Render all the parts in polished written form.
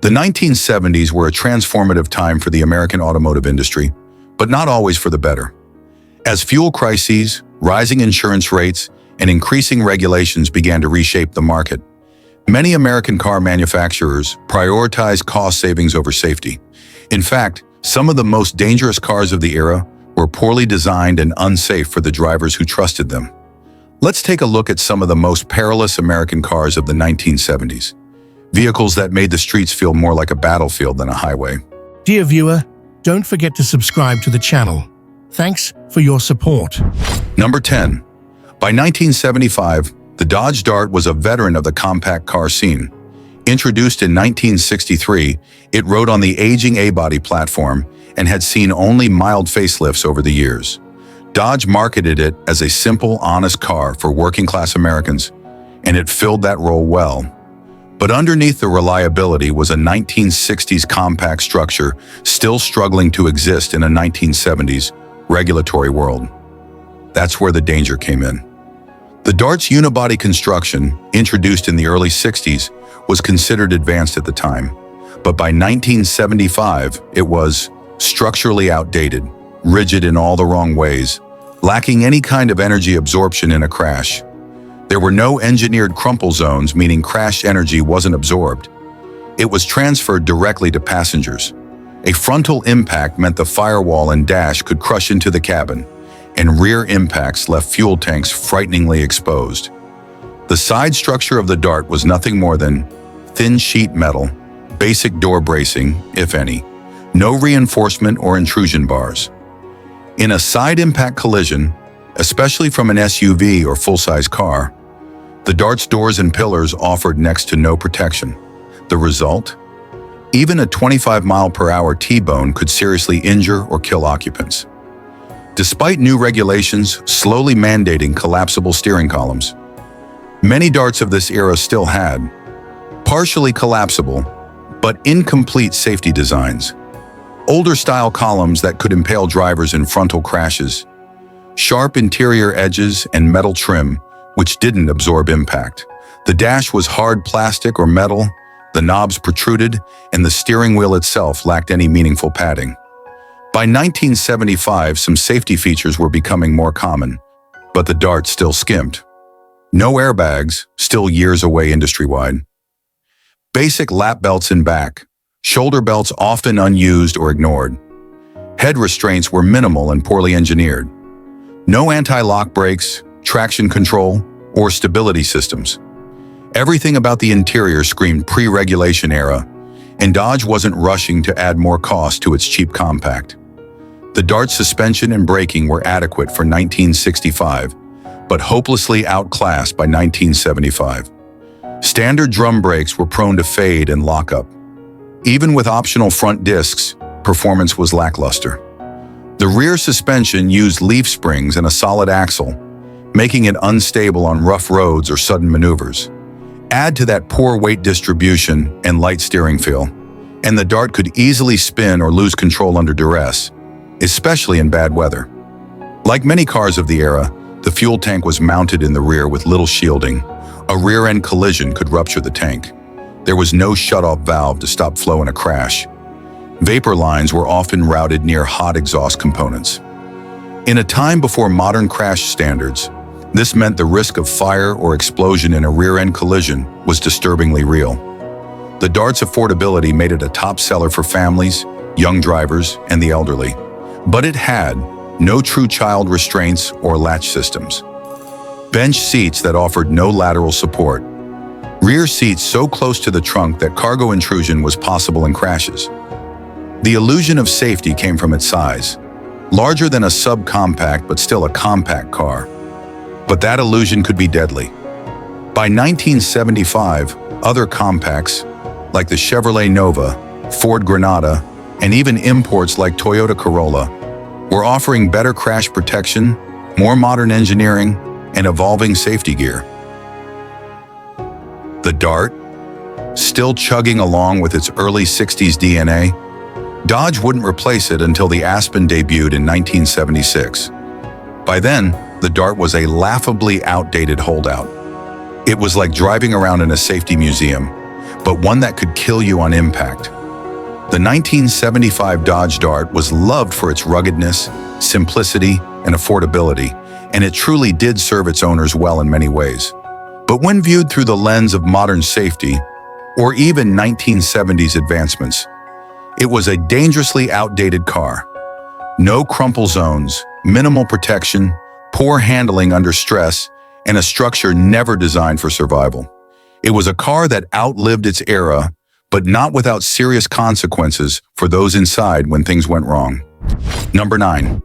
The 1970s were a transformative time for the American automotive industry, but not always for the better. As fuel crises, rising insurance rates, and increasing regulations began to reshape the market, many American car manufacturers prioritized cost savings over safety. In fact, some of the most dangerous cars of the era were poorly designed and unsafe for the drivers who trusted them. Let's take a look at some of the most perilous American cars of the 1970s. Vehicles that made the streets feel more like a battlefield than a highway. Dear viewer, don't forget to subscribe to the channel. Thanks for your support. Number 10. By 1975, the Dodge Dart was a veteran of the compact car scene. Introduced in 1963, it rode on the aging A-body platform and had seen only mild facelifts over the years. Dodge marketed it as a simple, honest car for working-class Americans, and it filled that role well. But underneath the reliability was a 1960s compact structure still struggling to exist in a 1970s regulatory world. That's where the danger came in. The Dart's unibody construction, introduced in the early 60s, was considered advanced at the time. But by 1975, it was structurally outdated, rigid in all the wrong ways, lacking any kind of energy absorption in a crash. There were no engineered crumple zones, meaning crashed energy wasn't absorbed. It was transferred directly to passengers. A frontal impact meant the firewall and dash could crush into the cabin, and rear impacts left fuel tanks frighteningly exposed. The side structure of the Dart was nothing more than thin sheet metal, basic door bracing, if any, no reinforcement or intrusion bars. In a side impact collision, especially from an SUV or full-size car, the Dart's doors and pillars offered next to no protection. The result? Even a 25-mile-per-hour T-bone could seriously injure or kill occupants. Despite new regulations slowly mandating collapsible steering columns, many Darts of this era still had partially collapsible but incomplete safety designs. Older-style columns that could impale drivers in frontal crashes, sharp interior edges and metal trim which didn't absorb impact. The dash was hard plastic or metal, the knobs protruded, and the steering wheel itself lacked any meaningful padding. By 1975, some safety features were becoming more common, but the Dart still skimped. No airbags, still years away industry-wide. Basic lap belts in back, shoulder belts often unused or ignored. Head restraints were minimal and poorly engineered. No anti-lock brakes, traction control, or stability systems. Everything about the interior screamed pre-regulation era, and Dodge wasn't rushing to add more cost to its cheap compact. The Dart's suspension and braking were adequate for 1965, but hopelessly outclassed by 1975. Standard drum brakes were prone to fade and lock up. Even with optional front discs, performance was lackluster. The rear suspension used leaf springs and a solid axle, making it unstable on rough roads or sudden maneuvers. Add to that poor weight distribution and light steering feel, and the Dart could easily spin or lose control under duress, especially in bad weather. Like many cars of the era, the fuel tank was mounted in the rear with little shielding. A rear-end collision could rupture the tank. There was no shut-off valve to stop flow in a crash. Vapor lines were often routed near hot exhaust components. In a time before modern crash standards, this meant the risk of fire or explosion in a rear-end collision was disturbingly real. The Dart's affordability made it a top seller for families, young drivers, and the elderly. But it had no true child restraints or latch systems. Bench seats that offered no lateral support. Rear seats so close to the trunk that cargo intrusion was possible in crashes. The illusion of safety came from its size. Larger than a subcompact but still a compact car. But that illusion could be deadly. By 1975, other compacts, like the Chevrolet Nova, Ford Granada, and even imports like Toyota Corolla, were offering better crash protection, more modern engineering, and evolving safety gear. The Dart, still chugging along with its early 60s DNA, Dodge wouldn't replace it until the Aspen debuted in 1976. By then, the Dart was a laughably outdated holdout. It was like driving around in a safety museum, but one that could kill you on impact. The 1975 Dodge Dart was loved for its ruggedness, simplicity, and affordability, and it truly did serve its owners well in many ways. But when viewed through the lens of modern safety, or even 1970s advancements, it was a dangerously outdated car. No crumple zones, minimal protection, poor handling under stress, and a structure never designed for survival. It was a car that outlived its era, but not without serious consequences for those inside when things went wrong. Number 9.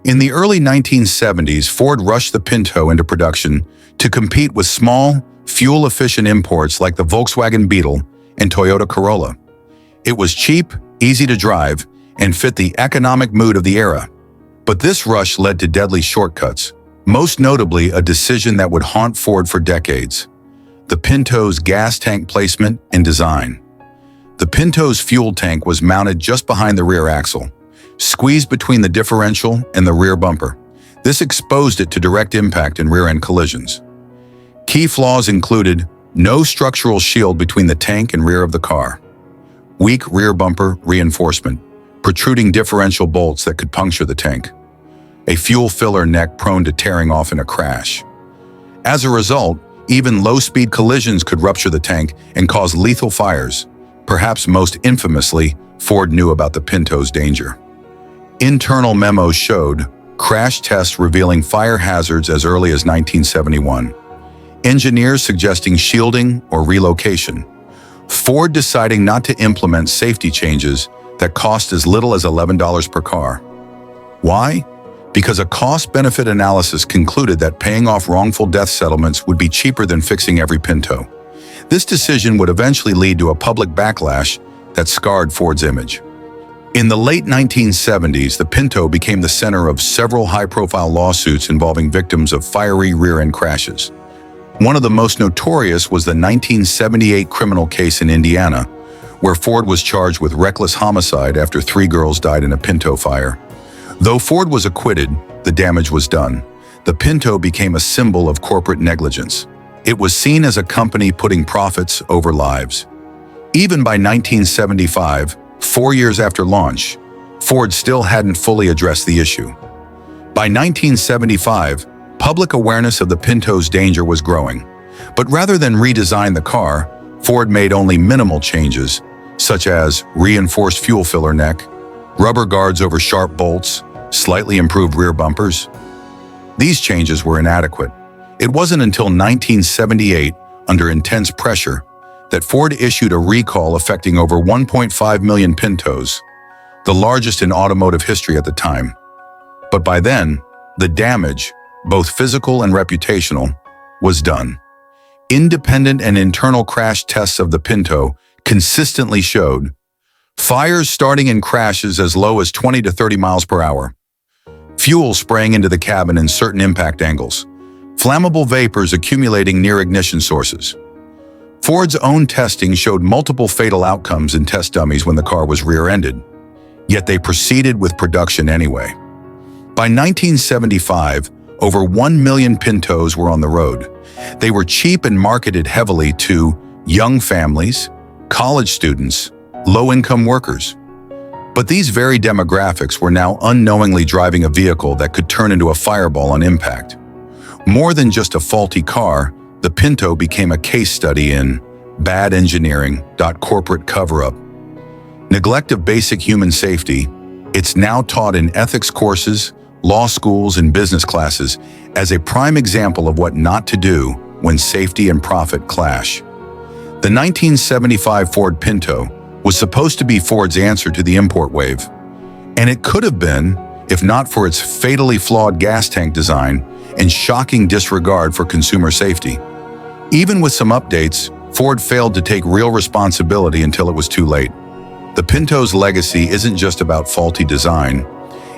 In the early 1970s, Ford rushed the Pinto into production to compete with small, fuel-efficient imports like the Volkswagen Beetle and Toyota Corolla. It was cheap, easy to drive, and fit the economic mood of the era. But this rush led to deadly shortcuts, most notably a decision that would haunt Ford for decades: the Pinto's gas tank placement and design. The Pinto's fuel tank was mounted just behind the rear axle, squeezed between the differential and the rear bumper. This exposed it to direct impact and rear-end collisions. Key flaws included no structural shield between the tank and rear of the car, weak rear bumper reinforcement, protruding differential bolts that could puncture the tank, a fuel filler neck prone to tearing off in a crash. As a result, even low-speed collisions could rupture the tank and cause lethal fires. Perhaps most infamously, Ford knew about the Pinto's danger. Internal memos showed crash tests revealing fire hazards as early as 1971, engineers suggesting shielding or relocation, Ford deciding not to implement safety changes that cost as little as $11 per car. Why? Because a cost-benefit analysis concluded that paying off wrongful death settlements would be cheaper than fixing every Pinto. This decision would eventually lead to a public backlash that scarred Ford's image. In the late 1970s, the Pinto became the center of several high-profile lawsuits involving victims of fiery rear-end crashes. One of the most notorious was the 1978 criminal case in Indiana, where Ford was charged with reckless homicide after 3 girls died in a Pinto fire. Though Ford was acquitted, the damage was done. The Pinto became a symbol of corporate negligence. It was seen as a company putting profits over lives. Even by 1975, 4 years after launch, Ford still hadn't fully addressed the issue. By 1975, public awareness of the Pinto's danger was growing. But rather than redesign the car, Ford made only minimal changes, such as reinforced fuel filler neck, rubber guards over sharp bolts, slightly improved rear bumpers. These changes were inadequate. It wasn't until 1978, under intense pressure, that Ford issued a recall affecting over 1.5 million Pintos, the largest in automotive history at the time. But by then, the damage, both physical and reputational, was done. Independent and internal crash tests of the Pinto consistently showed fires starting in crashes as low as 20 to 30 miles per hour, fuel spraying into the cabin in certain impact angles, flammable vapors accumulating near ignition sources. Ford's own testing showed multiple fatal outcomes in test dummies when the car was rear-ended, yet they proceeded with production anyway. By 1975, over 1 million Pintos were on the road. They were cheap and marketed heavily to young families, college students, low-income workers. But these very demographics were now unknowingly driving a vehicle that could turn into a fireball on impact. More than just a faulty car, the Pinto became a case study in bad engineering, corporate cover-up. Neglect of basic human safety, it's now taught in ethics courses, law schools, and business classes as a prime example of what not to do when safety and profit clash. The 1975 Ford Pinto was supposed to be Ford's answer to the import wave, and it could have been if not for its fatally flawed gas tank design and shocking disregard for consumer safety. Even with some updates, Ford failed to take real responsibility until it was too late. The Pinto's legacy isn't just about faulty design.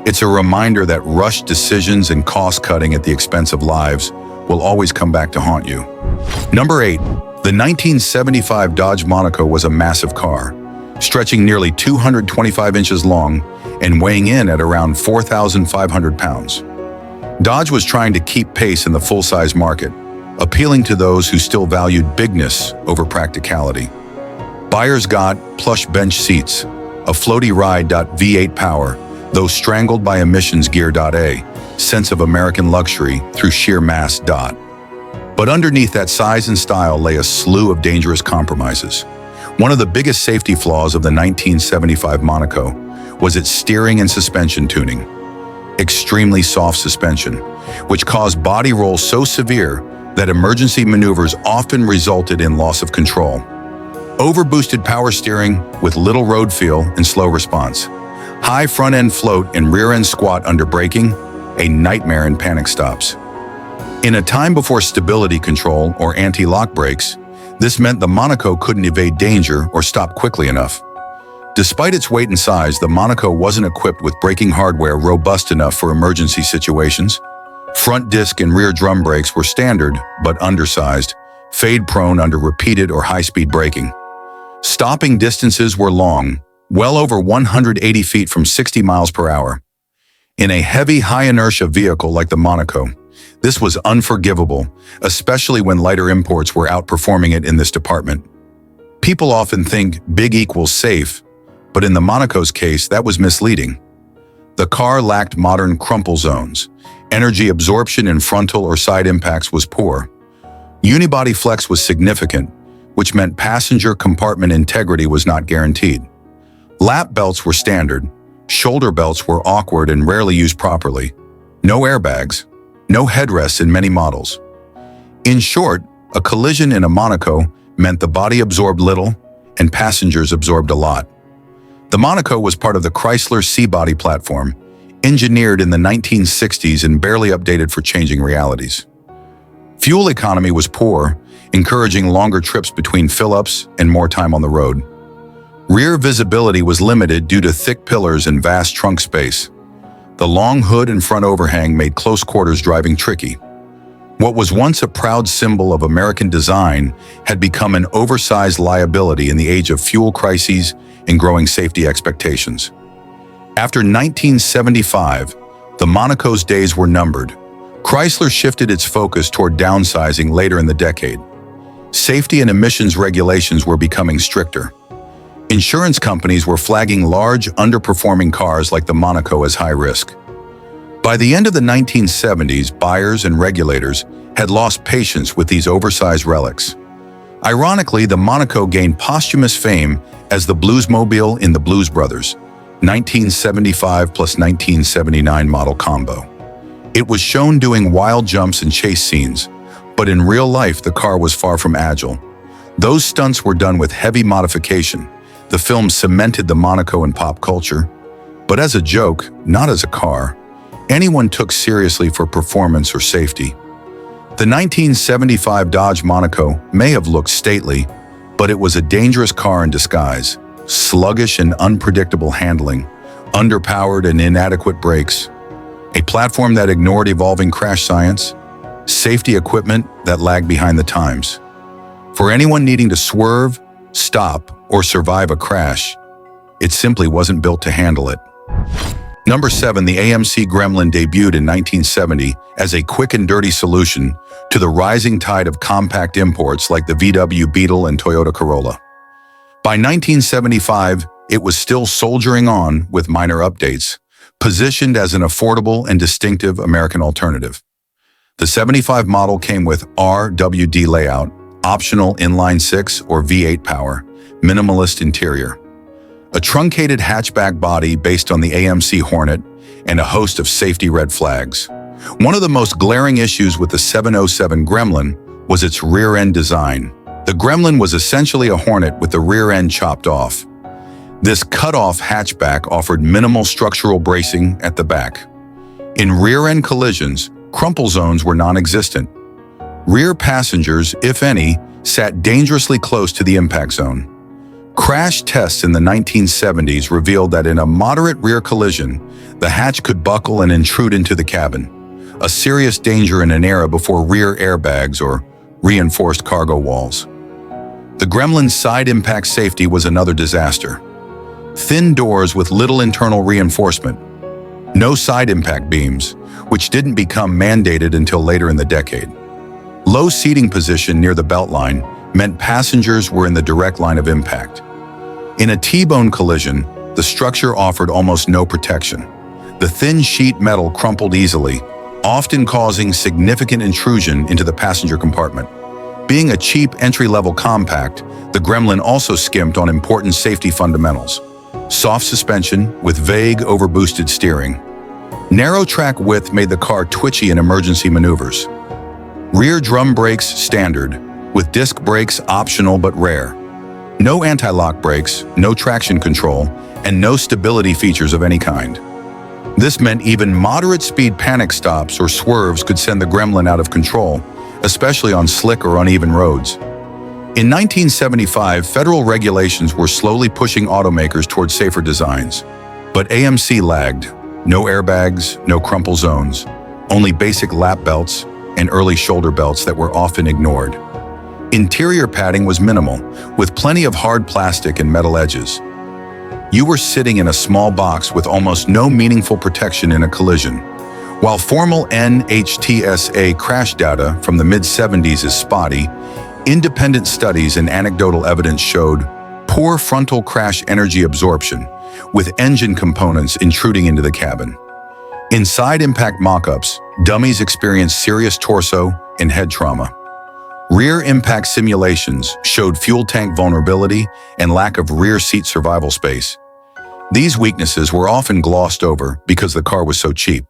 It's a reminder that rushed decisions and cost-cutting at the expense of lives will always come back to haunt you. Number 8. The 1975 Dodge Monaco was a massive car, stretching nearly 225 inches long and weighing in at around 4,500 pounds. Dodge was trying to keep pace in the full-size market, appealing to those who still valued bigness over practicality. Buyers got plush bench seats, a floaty ride. V8 power, though strangled by emissions gear. A sense of American luxury through sheer mass. But underneath that size and style lay a slew of dangerous compromises. One of the biggest safety flaws of the 1975 Monaco was its steering and suspension tuning. Extremely soft suspension, which caused body rolls so severe that emergency maneuvers often resulted in loss of control. Overboosted power steering with little road feel and slow response. High front-end float and rear-end squat under braking, a nightmare in panic stops. In a time before stability control or anti-lock brakes, this meant the Monaco couldn't evade danger or stop quickly enough. Despite its weight and size, the Monaco wasn't equipped with braking hardware robust enough for emergency situations. Front disc and rear drum brakes were standard, but undersized, fade-prone under repeated or high-speed braking. Stopping distances were long, well over 180 feet from 60 miles per hour. In a heavy, high-inertia vehicle like the Monaco, this was unforgivable, especially when lighter imports were outperforming it in this department. People often think big equals safe, but in the Monaco's case, that was misleading. The car lacked modern crumple zones. Energy absorption in frontal or side impacts was poor. Unibody flex was significant, which meant passenger compartment integrity was not guaranteed. Lap belts were standard. Shoulder belts were awkward and rarely used properly. No airbags. No headrests in many models. In short, a collision in a Monaco meant the body absorbed little and passengers absorbed a lot. The Monaco was part of the Chrysler C-body platform, engineered in the 1960s and barely updated for changing realities. Fuel economy was poor, encouraging longer trips between fill-ups and more time on the road. Rear visibility was limited due to thick pillars and vast trunk space. The long hood and front overhang made close quarters driving tricky. What was once a proud symbol of American design had become an oversized liability in the age of fuel crises and growing safety expectations. After 1975, the Monaco's days were numbered. Chrysler shifted its focus toward downsizing later in the decade. Safety and emissions regulations were becoming stricter. Insurance companies were flagging large, underperforming cars like the Monaco as high risk. By the end of the 1970s, buyers and regulators had lost patience with these oversized relics. Ironically, the Monaco gained posthumous fame as the Bluesmobile in the Blues Brothers, 1975 plus 1979 model combo. It was shown doing wild jumps and chase scenes, but in real life, the car was far from agile. Those stunts were done with heavy modification. The film cemented the Monaco in pop culture, but as a joke, not as a car, anyone took seriously for performance or safety. The 1975 Dodge Monaco may have looked stately, but it was a dangerous car in disguise. Sluggish and unpredictable handling, underpowered and inadequate brakes, a platform that ignored evolving crash science, safety equipment that lagged behind the times. For anyone needing to swerve, stop, or survive a crash, it simply wasn't built to handle it. Number 7, the AMC Gremlin debuted in 1970 as a quick and dirty solution to the rising tide of compact imports like the VW Beetle and Toyota Corolla. By 1975, it was still soldiering on with minor updates, positioned as an affordable and distinctive American alternative. The 75 model came with RWD layout, optional inline-6 or V8 power, minimalist interior, a truncated hatchback body based on the AMC Hornet, and a host of safety red flags. One of the most glaring issues with the 707 Gremlin was its rear-end design. The Gremlin was essentially a Hornet with the rear end chopped off. This cut-off hatchback offered minimal structural bracing at the back. In rear-end collisions, crumple zones were non-existent. Rear passengers, if any, sat dangerously close to the impact zone. Crash tests in the 1970s revealed that in a moderate rear collision, the hatch could buckle and intrude into the cabin, a serious danger in an era before rear airbags or reinforced cargo walls. The Gremlin's side impact safety was another disaster. Thin doors with little internal reinforcement. No side impact beams, which didn't become mandated until later in the decade. Low seating position near the beltline, meant passengers were in the direct line of impact. In a T-bone collision, the structure offered almost no protection. The thin sheet metal crumpled easily, often causing significant intrusion into the passenger compartment. Being a cheap entry-level compact, the Gremlin also skimped on important safety fundamentals. Soft suspension with vague overboosted steering. Narrow track width made the car twitchy in emergency maneuvers. Rear drum brakes standard, with disc brakes optional but rare. No anti-lock brakes, no traction control, and no stability features of any kind. This meant even moderate speed panic stops or swerves could send the Gremlin out of control, especially on slick or uneven roads. In 1975, federal regulations were slowly pushing automakers towards safer designs. But AMC lagged. No airbags, no crumple zones, only basic lap belts and early shoulder belts that were often ignored. Interior padding was minimal, with plenty of hard plastic and metal edges. You were sitting in a small box with almost no meaningful protection in a collision. While formal NHTSA crash data from the mid-70s is spotty, independent studies and anecdotal evidence showed poor frontal crash energy absorption, with engine components intruding into the cabin. In side-impact mock-ups, dummies experienced serious torso and head trauma. Rear impact simulations showed fuel tank vulnerability and lack of rear seat survival space. These weaknesses were often glossed over because the car was so cheap,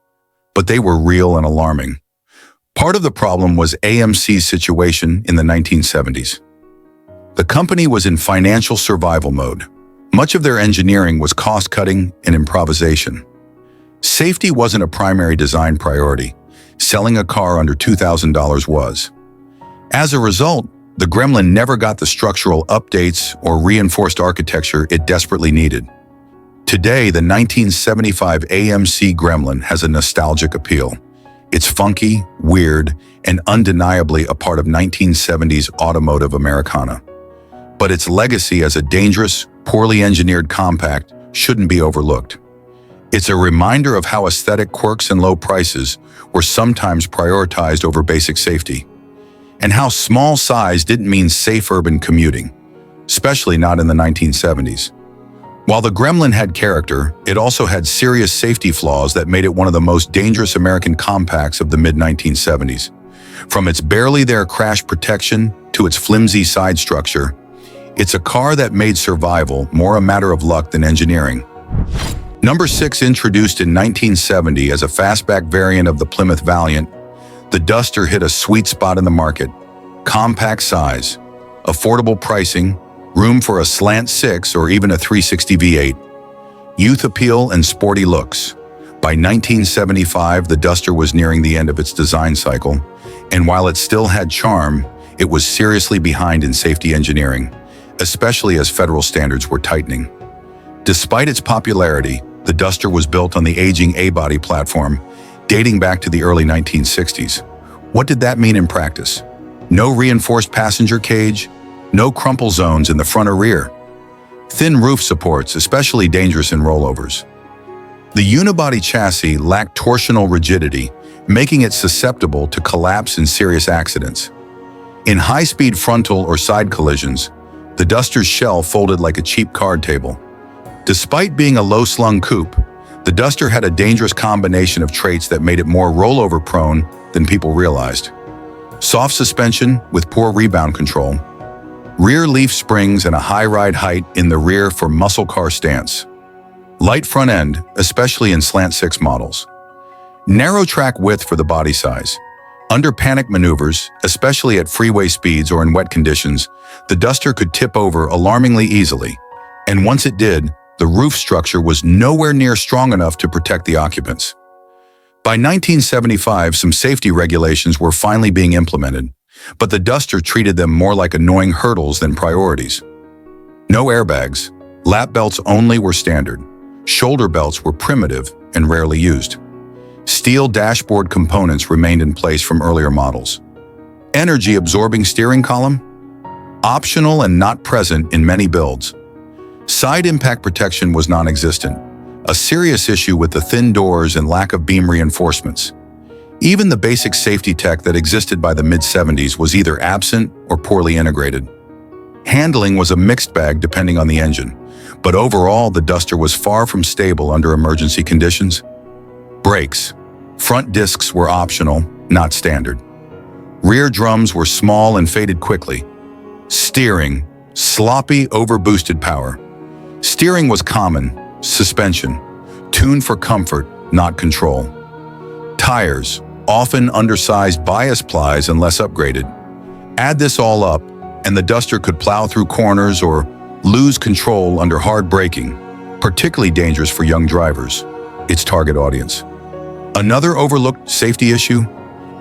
but they were real and alarming. Part of the problem was AMC's situation in the 1970s. The company was in financial survival mode. Much of their engineering was cost-cutting and improvisation. Safety wasn't a primary design priority. Selling a car under $2,000 was. As a result, the Gremlin never got the structural updates or reinforced architecture it desperately needed. Today, the 1975 AMC Gremlin has a nostalgic appeal. It's funky, weird, and undeniably a part of 1970s automotive Americana. But its legacy as a dangerous, poorly engineered compact shouldn't be overlooked. It's a reminder of how aesthetic quirks and low prices were sometimes prioritized over basic safety, and how small size didn't mean safe urban commuting, especially not in the 1970s. While the Gremlin had character, it also had serious safety flaws that made it one of the most dangerous American compacts of the mid-1970s. From its barely there crash protection to its flimsy side structure, it's a car that made survival more a matter of luck than engineering. Number 6, introduced in 1970 as a fastback variant of the Plymouth Valiant, the Duster hit a sweet spot in the market. Compact size, affordable pricing, room for a slant 6 or even a 360 V8. Youth appeal and sporty looks. By 1975, the Duster was nearing the end of its design cycle, and while it still had charm, it was seriously behind in safety engineering, especially as federal standards were tightening. Despite its popularity, the Duster was built on the aging A-body platform, dating back to the early 1960s. What did that mean in practice? No reinforced passenger cage, no crumple zones in the front or rear. Thin roof supports, especially dangerous in rollovers. The unibody chassis lacked torsional rigidity, making it susceptible to collapse in serious accidents. In high-speed frontal or side collisions, the Duster's shell folded like a cheap card table. Despite being a low-slung coupe, the Duster had a dangerous combination of traits that made it more rollover-prone than people realized. Soft suspension with poor rebound control, rear leaf springs and a high ride height in the rear for muscle car stance, light front end, especially in slant 6 models, narrow track width for the body size. Under panic maneuvers, especially at freeway speeds or in wet conditions, the Duster could tip over alarmingly easily, and once it did, the roof structure was nowhere near strong enough to protect the occupants. By 1975, some safety regulations were finally being implemented, but the Duster treated them more like annoying hurdles than priorities. No airbags, lap belts only were standard, shoulder belts were primitive and rarely used. Steel dashboard components remained in place from earlier models. Energy-absorbing steering column? Optional and not present in many builds. Side impact protection was non-existent, a serious issue with the thin doors and lack of beam reinforcements. Even the basic safety tech that existed by the mid-70s was either absent or poorly integrated. Handling was a mixed bag depending on the engine, but overall the Duster was far from stable under emergency conditions. Brakes. Front discs were optional, not standard. Rear drums were small and faded quickly. Steering. Sloppy, overboosted power. Steering was common. Suspension. Tuned for comfort, not control. Tires. Often undersized bias plies and less upgraded. Add this all up, and the Duster could plow through corners or lose control under hard braking, particularly dangerous for young drivers, its target audience. Another overlooked safety issue?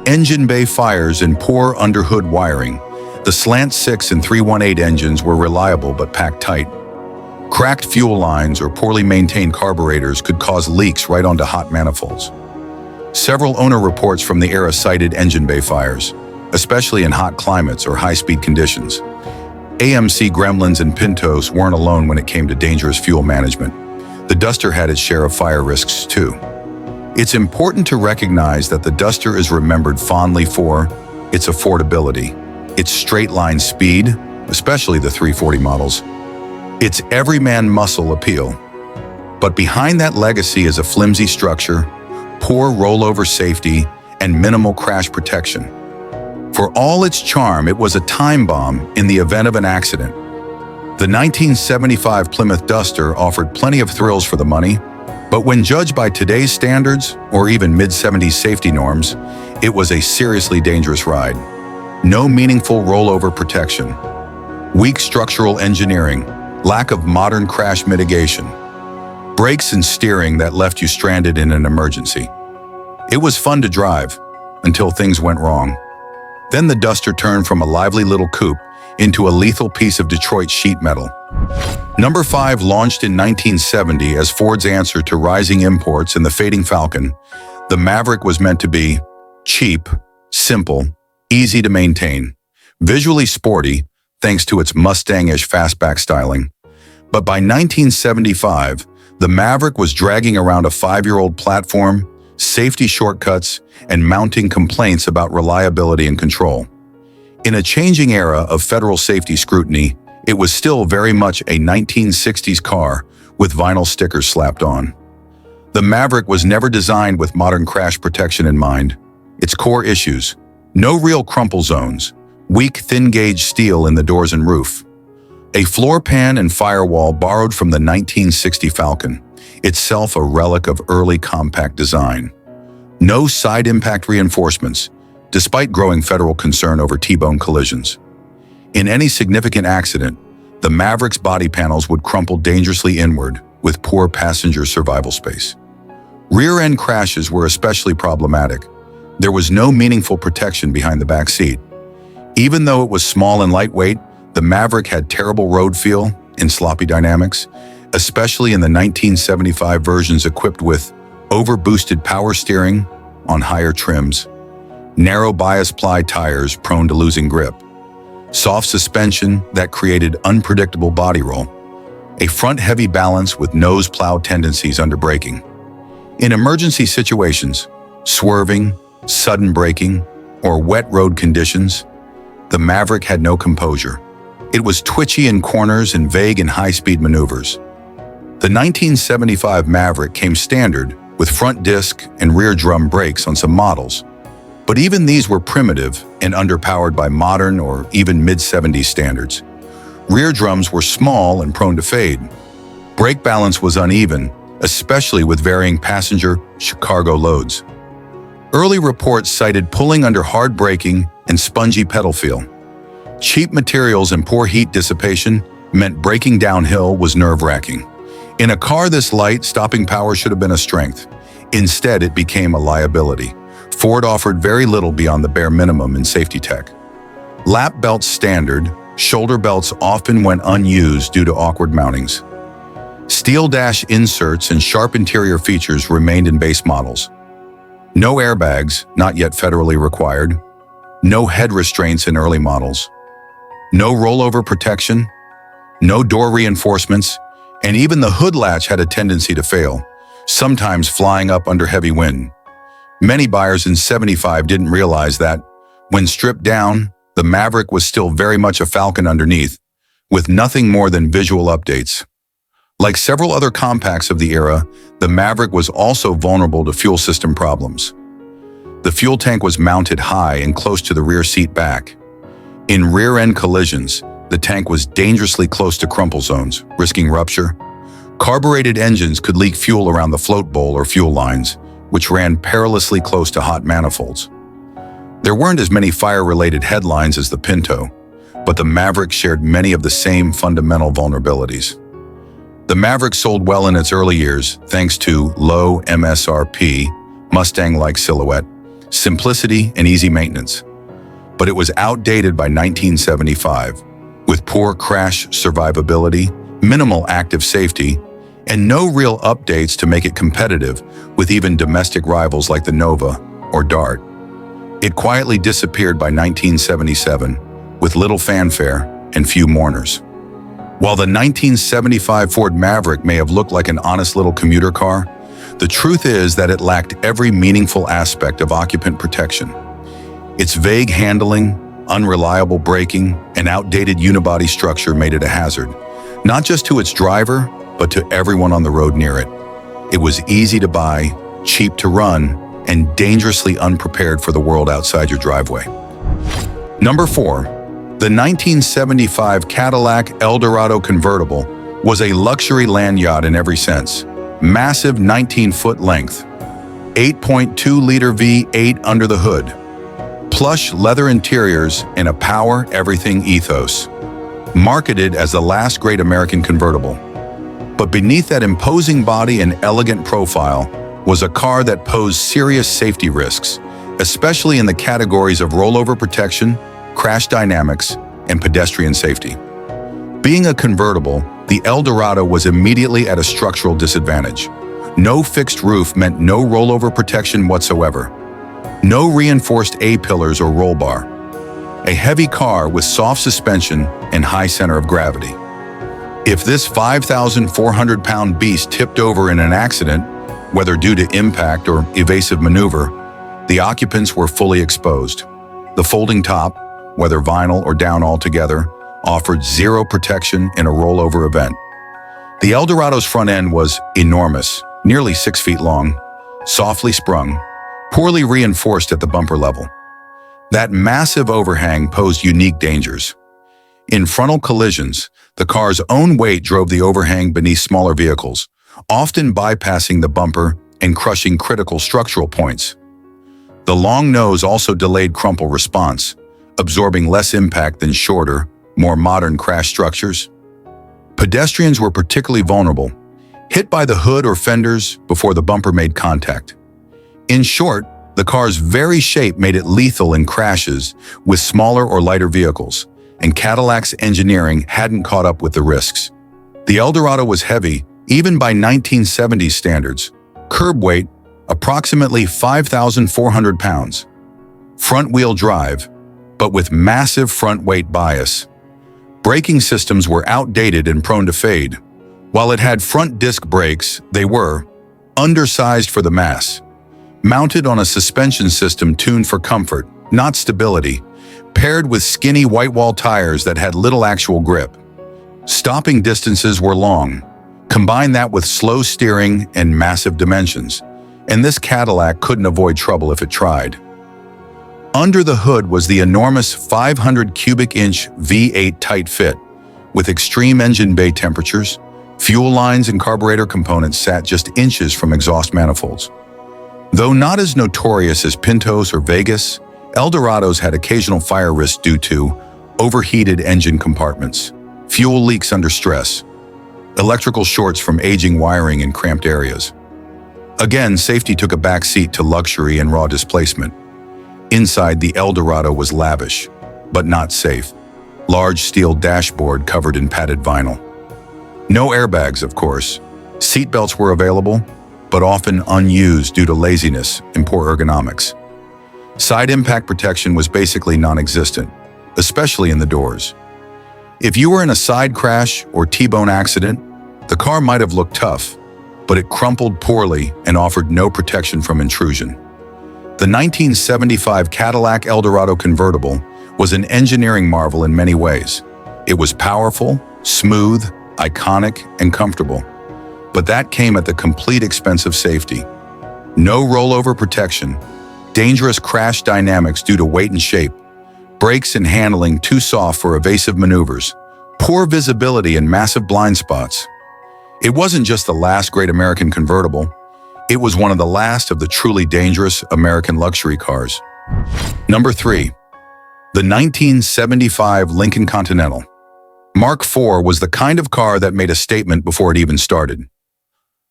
Engine bay fires and poor underhood wiring. The Slant 6 and 318 engines were reliable but packed tight. Cracked fuel lines or poorly maintained carburetors could cause leaks right onto hot manifolds. Several owner reports from the era cited engine bay fires, especially in hot climates or high-speed conditions. AMC Gremlins and Pintos weren't alone when it came to dangerous fuel management. The Duster had its share of fire risks too. It's important to recognize that the Duster is remembered fondly for its affordability, its straight-line speed, especially the 340 models, its everyman muscle appeal. But behind that legacy is a flimsy structure, poor rollover safety, and minimal crash protection. For all its charm, it was a time bomb in the event of an accident. The 1975 Plymouth Duster offered plenty of thrills for the money, but when judged by today's standards, or even mid-70s safety norms, it was a seriously dangerous ride. No meaningful rollover protection, weak structural engineering, lack of modern crash mitigation, brakes and steering that left you stranded in an emergency. It was fun to drive, until things went wrong. Then the Duster turned from a lively little coupe into a lethal piece of Detroit sheet metal. Number 5 launched in 1970 as Ford's answer to rising imports and the fading Falcon. The Maverick was meant to be cheap, simple, easy to maintain, visually sporty, thanks to its Mustang-ish fastback styling. But by 1975, the Maverick was dragging around a 5-year-old platform, safety shortcuts, and mounting complaints about reliability and control. In a changing era of federal safety scrutiny, it was still very much a 1960s car with vinyl stickers slapped on. The Maverick was never designed with modern crash protection in mind. Its core issues: no real crumple zones, weak thin-gauge steel in the doors and roof, a floor pan and firewall borrowed from the 1960 Falcon, itself a relic of early compact design. No side impact reinforcements, despite growing federal concern over T-bone collisions. In any significant accident, the Maverick's body panels would crumple dangerously inward with poor passenger survival space. Rear-end crashes were especially problematic. There was no meaningful protection behind the back seat. Even though it was small and lightweight, the Maverick had terrible road feel and sloppy dynamics, especially in the 1975 versions equipped with overboosted power steering on higher trims, narrow bias ply tires prone to losing grip, soft suspension that created unpredictable body roll, a front-heavy balance with nose plow tendencies under braking. In emergency situations, swerving, sudden braking, or wet road conditions, the Maverick had no composure. It was twitchy in corners and vague in high-speed maneuvers. The 1975 Maverick came standard with front disc and rear drum brakes on some models, but even these were primitive and underpowered by modern or even mid-70s standards. Rear drums were small and prone to fade. Brake balance was uneven, especially with varying passenger cargo loads. Early reports cited pulling under hard braking and spongy pedal feel. Cheap materials and poor heat dissipation meant braking downhill was nerve-wracking. In a car this light, stopping power should have been a strength. Instead, it became a liability. Ford offered very little beyond the bare minimum in safety tech. Lap belts standard, shoulder belts often went unused due to awkward mountings. Steel dash inserts and sharp interior features remained in base models. No airbags, not yet federally required. No head restraints in early models. No rollover protection. No door reinforcements. And even the hood latch had a tendency to fail, sometimes flying up under heavy wind. Many buyers in '75 didn't realize that, when stripped down, the Maverick was still very much a Falcon underneath, with nothing more than visual updates. Like several other compacts of the era, the Maverick was also vulnerable to fuel system problems. The fuel tank was mounted high and close to the rear seat back. In rear-end collisions, the tank was dangerously close to crumple zones, risking rupture. Carbureted engines could leak fuel around the float bowl or fuel lines, which ran perilously close to hot manifolds. There weren't as many fire-related headlines as the Pinto, but the Maverick shared many of the same fundamental vulnerabilities. The Maverick sold well in its early years thanks to low MSRP, Mustang-like silhouette, simplicity, and easy maintenance. But it was outdated by 1975, with poor crash survivability, minimal active safety, and no real updates to make it competitive with even domestic rivals like the Nova or Dart. It quietly disappeared by 1977, with little fanfare and few mourners. While the 1975 Ford Maverick may have looked like an honest little commuter car, the truth is that it lacked every meaningful aspect of occupant protection. Its vague handling, unreliable braking, and outdated unibody structure made it a hazard, not just to its driver, but to everyone on the road near it. It was easy to buy, cheap to run, and dangerously unprepared for the world outside your driveway. Number 4. The 1975 Cadillac Eldorado convertible was a luxury land yacht in every sense. Massive 19-foot length, 8.2-liter V8 under the hood, plush leather interiors, and a power-everything ethos. Marketed as the last great American convertible. But beneath that imposing body and elegant profile was a car that posed serious safety risks, especially in the categories of rollover protection, crash dynamics, and pedestrian safety. Being a convertible, the Eldorado was immediately at a structural disadvantage. No fixed roof meant no rollover protection whatsoever. No reinforced A-pillars or roll bar. A heavy car with soft suspension and high center of gravity. If this 5,400-pound beast tipped over in an accident, whether due to impact or evasive maneuver, the occupants were fully exposed. The folding top, whether vinyl or down altogether, offered zero protection in a rollover event. The Eldorado's front end was enormous, nearly 6 feet long, softly sprung, poorly reinforced at the bumper level. That massive overhang posed unique dangers. In frontal collisions, the car's own weight drove the overhang beneath smaller vehicles, often bypassing the bumper and crushing critical structural points. The long nose also delayed crumple response, absorbing less impact than shorter, more modern crash structures. Pedestrians were particularly vulnerable, hit by the hood or fenders before the bumper made contact. In short, the car's very shape made it lethal in crashes with smaller or lighter vehicles, and Cadillac's engineering hadn't caught up with the risks. The Eldorado was heavy, even by 1970s standards. Curb weight, approximately 5,400 pounds. Front-wheel drive, but with massive front weight bias. Braking systems were outdated and prone to fade. While it had front disc brakes, they were undersized for the mass. Mounted on a suspension system tuned for comfort, not stability, paired with skinny white wall tires that had little actual grip. Stopping distances were long. Combine that with slow steering and massive dimensions, and this Cadillac couldn't avoid trouble if it tried. Under the hood was the enormous 500 cubic inch V8 tight fit, with extreme engine bay temperatures. Fuel lines and carburetor components sat just inches from exhaust manifolds. Though not as notorious as Pintos or Vegas, Eldorados had occasional fire risks due to overheated engine compartments, fuel leaks under stress, electrical shorts from aging wiring in cramped areas. Again, safety took a back seat to luxury and raw displacement. Inside, the Eldorado was lavish, but not safe. Large steel dashboard covered in padded vinyl. No airbags, of course. Seatbelts were available, but often unused due to laziness and poor ergonomics. Side impact protection was basically non-existent, especially in the doors. If you were in a side crash or T-bone accident, the car might have looked tough, but it crumpled poorly and offered no protection from intrusion. The 1975 Cadillac Eldorado convertible was an engineering marvel in many ways. It was powerful, smooth, iconic, and comfortable. But that came at the complete expense of safety. No rollover protection, dangerous crash dynamics due to weight and shape, brakes and handling too soft for evasive maneuvers, poor visibility and massive blind spots. It wasn't just the last great American convertible, it was one of the last of the truly dangerous American luxury cars. Number 3. The 1975 Lincoln Continental. Mark IV was the kind of car that made a statement before it even started.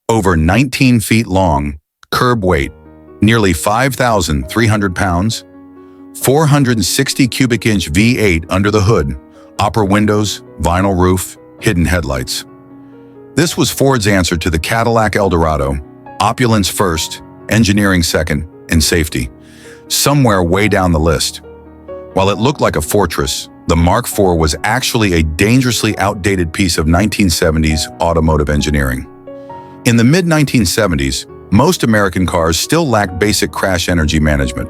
Over 19 feet long, curb weight, nearly 5,300 pounds, 460 cubic inch V8 under the hood, opera windows, vinyl roof, hidden headlights. This was Ford's answer to the Cadillac Eldorado, opulence first, engineering second, and safety, somewhere way down the list. While it looked like a fortress, the Mark IV was actually a dangerously outdated piece of 1970s automotive engineering. In the mid-1970s, most American cars still lacked basic crash energy management.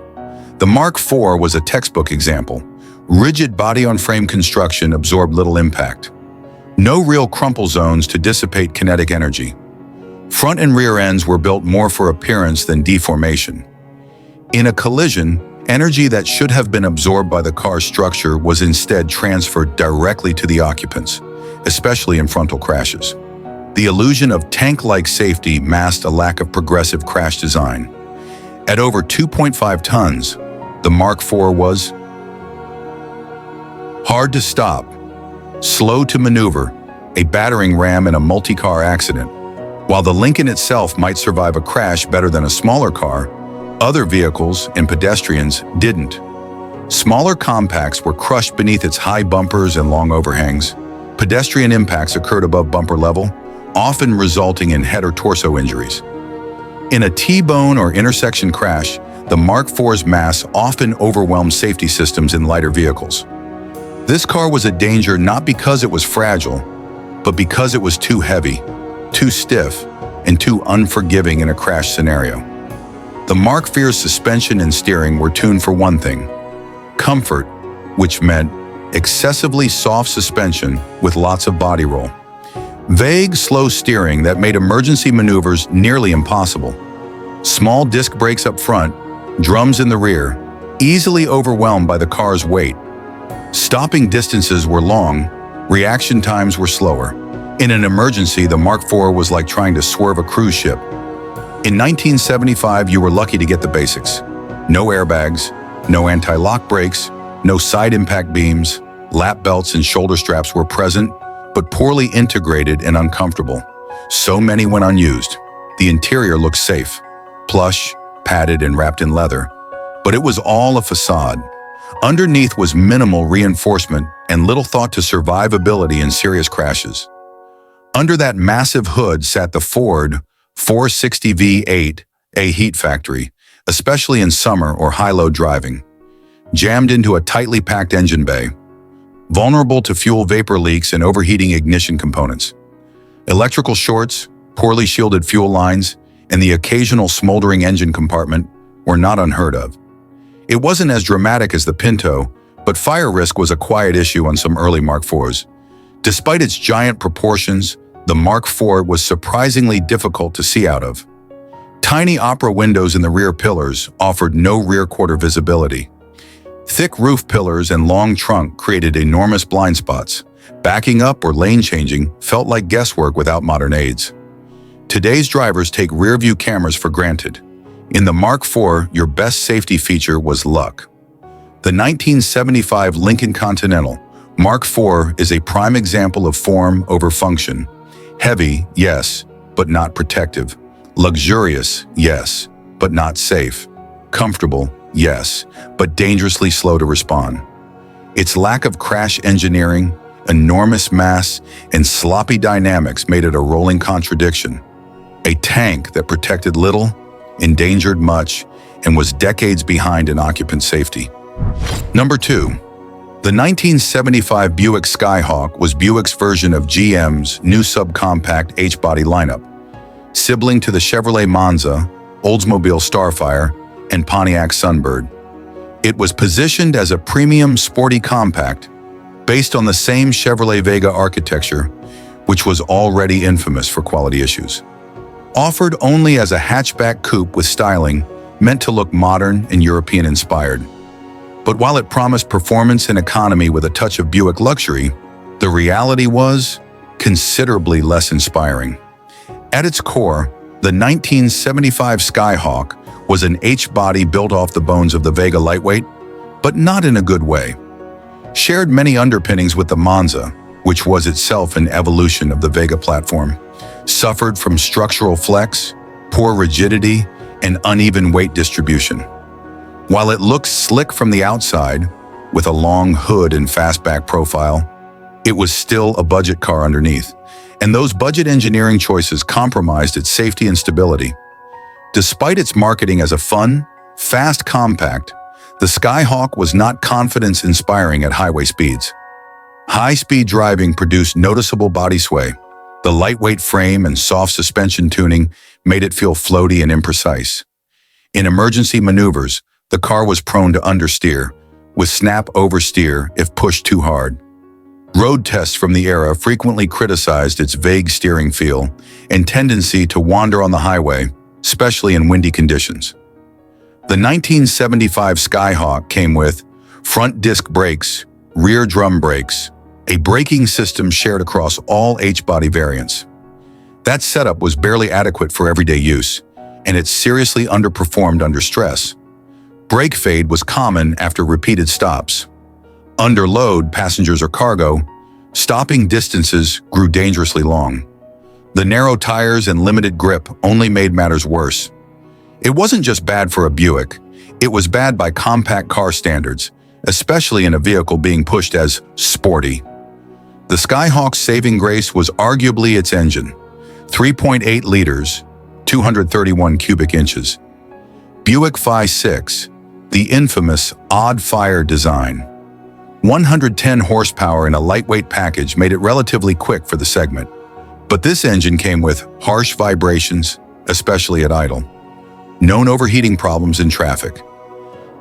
The Mark IV was a textbook example. Rigid body-on-frame construction absorbed little impact. No real crumple zones to dissipate kinetic energy. Front and rear ends were built more for appearance than deformation. In a collision, energy that should have been absorbed by the car's structure was instead transferred directly to the occupants, especially in frontal crashes. The illusion of tank-like safety masked a lack of progressive crash design. At over 2.5 tons, the Mark IV was hard to stop, slow to maneuver, a battering ram in a multi-car accident. While the Lincoln itself might survive a crash better than a smaller car, other vehicles and pedestrians didn't. Smaller compacts were crushed beneath its high bumpers and long overhangs. Pedestrian impacts occurred above bumper level, often resulting in head or torso injuries. In a T-bone or intersection crash, the Mark IV's mass often overwhelmed safety systems in lighter vehicles. This car was a danger not because it was fragile, but because it was too heavy, too stiff, and too unforgiving in a crash scenario. The Mark IV's suspension and steering were tuned for one thing: comfort, which meant excessively soft suspension with lots of body roll. Vague, slow steering that made emergency maneuvers nearly impossible. Small disc brakes up front, drums in the rear, easily overwhelmed by the car's weight. Stopping distances were long, reaction times were slower. In an emergency, the Mark IV was like trying to swerve a cruise ship. In 1975, you were lucky to get the basics. No airbags, no anti-lock brakes, no side impact beams, lap belts and shoulder straps were present, but poorly integrated and uncomfortable. So many went unused. The interior looked safe, plush, padded and wrapped in leather, but it was all a facade. Underneath was minimal reinforcement and little thought to survivability in serious crashes. Under that massive hood sat the Ford 460 V8, a heat factory, especially in summer or high-load driving. Jammed into a tightly packed engine bay, vulnerable to fuel vapor leaks and overheating ignition components. Electrical shorts, poorly shielded fuel lines, and the occasional smoldering engine compartment were not unheard of. It wasn't as dramatic as the Pinto, but fire risk was a quiet issue on some early Mark IVs. Despite its giant proportions, the Mark IV was surprisingly difficult to see out of. Tiny opera windows in the rear pillars offered no rear quarter visibility. Thick roof pillars and long trunk created enormous blind spots. Backing up or lane changing felt like guesswork without modern aids. Today's drivers take rear-view cameras for granted. In the Mark IV, your best safety feature was luck. The 1975 Lincoln Continental Mark IV is a prime example of form over function. Heavy, yes, but not protective. Luxurious, yes, but not safe. Comfortable, yes, but dangerously slow to respond. Its lack of crash engineering, enormous mass, and sloppy dynamics made it a rolling contradiction. A tank that protected little, endangered much, and was decades behind in occupant safety. Number 2. The 1975 Buick Skyhawk was Buick's version of GM's new subcompact H-body lineup, sibling to the Chevrolet Monza, Oldsmobile Starfire, and Pontiac Sunbird. It was positioned as a premium sporty compact, based on the same Chevrolet Vega architecture, which was already infamous for quality issues. Offered only as a hatchback coupe with styling, meant to look modern and European-inspired. But while it promised performance and economy with a touch of Buick luxury, the reality was considerably less inspiring. At its core, the 1975 Skyhawk was an H-body built off the bones of the Vega lightweight, but not in a good way. Shared many underpinnings with the Monza, which was itself an evolution of the Vega platform, suffered from structural flex, poor rigidity, and uneven weight distribution. While it looks slick from the outside, with a long hood and fastback profile, it was still a budget car underneath, and those budget engineering choices compromised its safety and stability. Despite its marketing as a fun, fast compact, the Skyhawk was not confidence-inspiring at highway speeds. High-speed driving produced noticeable body sway. The lightweight frame and soft suspension tuning made it feel floaty and imprecise. In emergency maneuvers, the car was prone to understeer, with snap oversteer if pushed too hard. Road tests from the era frequently criticized its vague steering feel and tendency to wander on the highway, especially in windy conditions. The 1975 Skyhawk came with front disc brakes, rear drum brakes, a braking system shared across all H-body variants. That setup was barely adequate for everyday use, and it seriously underperformed under stress. Brake fade was common after repeated stops. Under load, passengers or cargo, stopping distances grew dangerously long. The narrow tires and limited grip only made matters worse. It wasn't just bad for a Buick, it was bad by compact car standards, especially in a vehicle being pushed as sporty. The Skyhawk's saving grace was arguably its engine, 3.8 liters, 231 cubic inches. Buick Phi-6, the infamous odd-fire design. 110 horsepower in a lightweight package made it relatively quick for the segment. But this engine came with harsh vibrations, especially at idle. Known overheating problems in traffic.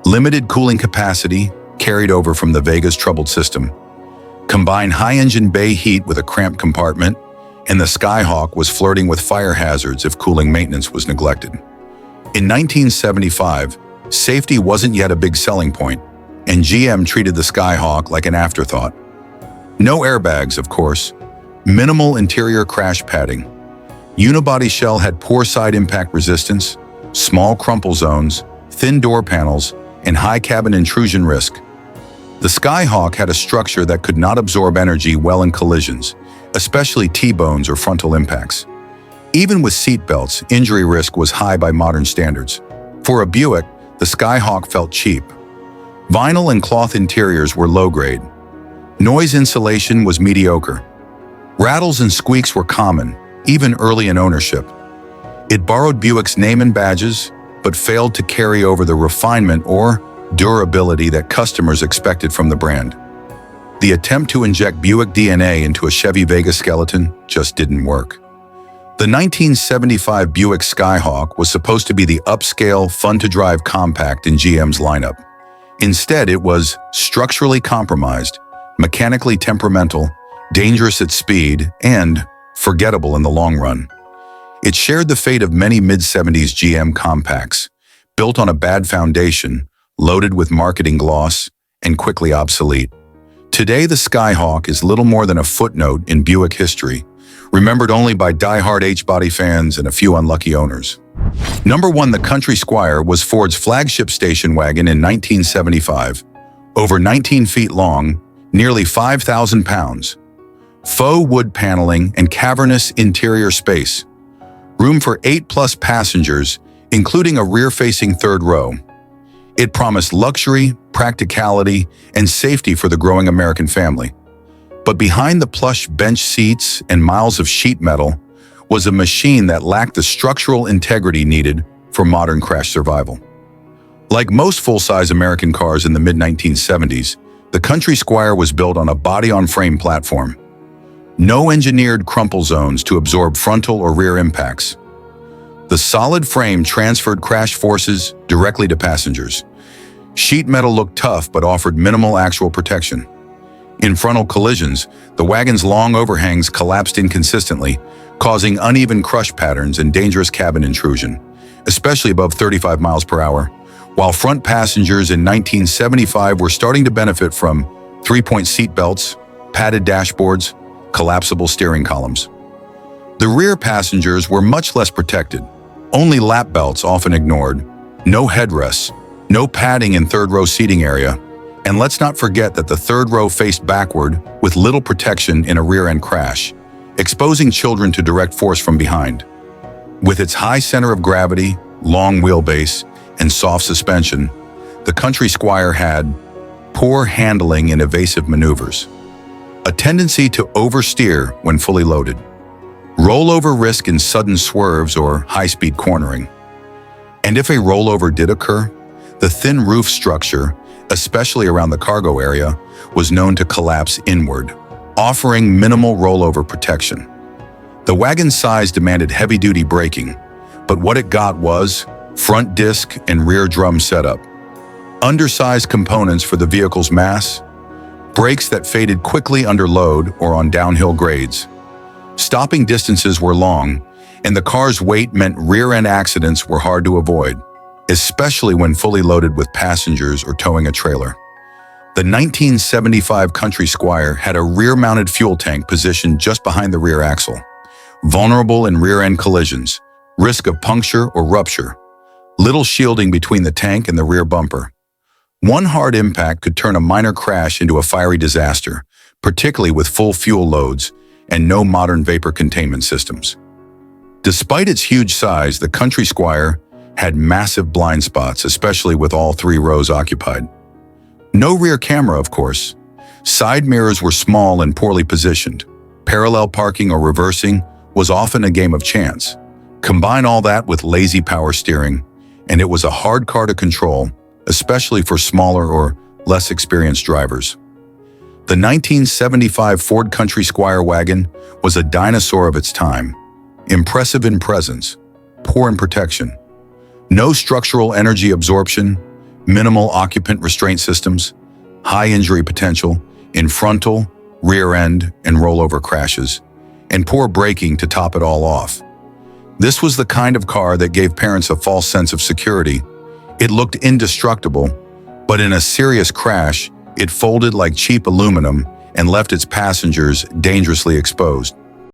Limited cooling capacity carried over from the Vega's troubled system. Combine high engine bay heat with a cramped compartment, and the Skyhawk was flirting with fire hazards if cooling maintenance was neglected. In 1975, safety wasn't yet a big selling point, and GM treated the Skyhawk like an afterthought. No airbags, of course. Minimal interior crash padding. Unibody shell had poor side impact resistance, small crumple zones, thin door panels, and high cabin intrusion risk. The Skyhawk had a structure that could not absorb energy well in collisions, especially T-bones or frontal impacts. Even with seatbelts, injury risk was high by modern standards. For a Buick, the Skyhawk felt cheap. Vinyl and cloth interiors were low-grade. Noise insulation was mediocre. Rattles and squeaks were common, even early in ownership. It borrowed Buick's name and badges, but failed to carry over the refinement or durability that customers expected from the brand. The attempt to inject Buick DNA into a Chevy Vega skeleton just didn't work. The 1975 Buick Skyhawk was supposed to be the upscale, fun-to-drive compact in GM's lineup. Instead, it was structurally compromised, mechanically temperamental, dangerous at speed, and forgettable in the long run. It shared the fate of many mid-70s GM compacts, built on a bad foundation, loaded with marketing gloss, and quickly obsolete. Today, the Skyhawk is little more than a footnote in Buick history, remembered only by die-hard H-body fans and a few unlucky owners. Number 1, the Country Squire was Ford's flagship station wagon in 1975. Over 19 feet long, nearly 5,000 pounds. Faux wood paneling and cavernous interior space. Room for 8+ passengers, including a rear-facing third row. It promised luxury, practicality, and safety for the growing American family. But behind the plush bench seats and miles of sheet metal was a machine that lacked the structural integrity needed for modern crash survival. Like most full-size American cars in the mid-1970s, the Country Squire was built on a body-on-frame platform. No engineered crumple zones to absorb frontal or rear impacts. The solid frame transferred crash forces directly to passengers. Sheet metal looked tough but offered minimal actual protection. In frontal collisions, the wagon's long overhangs collapsed inconsistently, causing uneven crush patterns and dangerous cabin intrusion, especially above 35 miles per hour, while front passengers in 1975 were starting to benefit from three-point seat belts, padded dashboards, collapsible steering columns. The rear passengers were much less protected, only lap belts often ignored, no headrests, no padding in third-row seating area, and let's not forget that the third row faced backward with little protection in a rear-end crash, exposing children to direct force from behind. With its high center of gravity, long wheelbase, and soft suspension, the Country Squire had poor handling and evasive maneuvers, a tendency to oversteer when fully loaded, rollover risk in sudden swerves or high-speed cornering. And if a rollover did occur, the thin roof structure, especially around the cargo area, was known to collapse inward, offering minimal rollover protection. The wagon's size demanded heavy-duty braking, but what it got was front disc and rear drum setup, undersized components for the vehicle's mass, brakes that faded quickly under load or on downhill grades. Stopping distances were long, and the car's weight meant rear-end accidents were hard to avoid, especially when fully loaded with passengers or towing a trailer. The 1975 Country Squire had a rear-mounted fuel tank positioned just behind the rear axle, vulnerable in rear-end collisions, risk of puncture or rupture, little shielding between the tank and the rear bumper. One hard impact could turn a minor crash into a fiery disaster, particularly with full fuel loads and no modern vapor containment systems. Despite its huge size, the Country Squire had massive blind spots, especially with all three rows occupied. No rear camera, of course. Side mirrors were small and poorly positioned. Parallel parking or reversing was often a game of chance. Combine all that with lazy power steering, and it was a hard car to control, especially for smaller or less experienced drivers. The 1975 Ford Country Squire wagon was a dinosaur of its time, impressive in presence, poor in protection. No structural energy absorption, minimal occupant restraint systems, high injury potential in frontal, rear end, and rollover crashes, and poor braking to top it all off. This was the kind of car that gave parents a false sense of security. It looked indestructible, but in a serious crash, it folded like cheap aluminum and left its passengers dangerously exposed.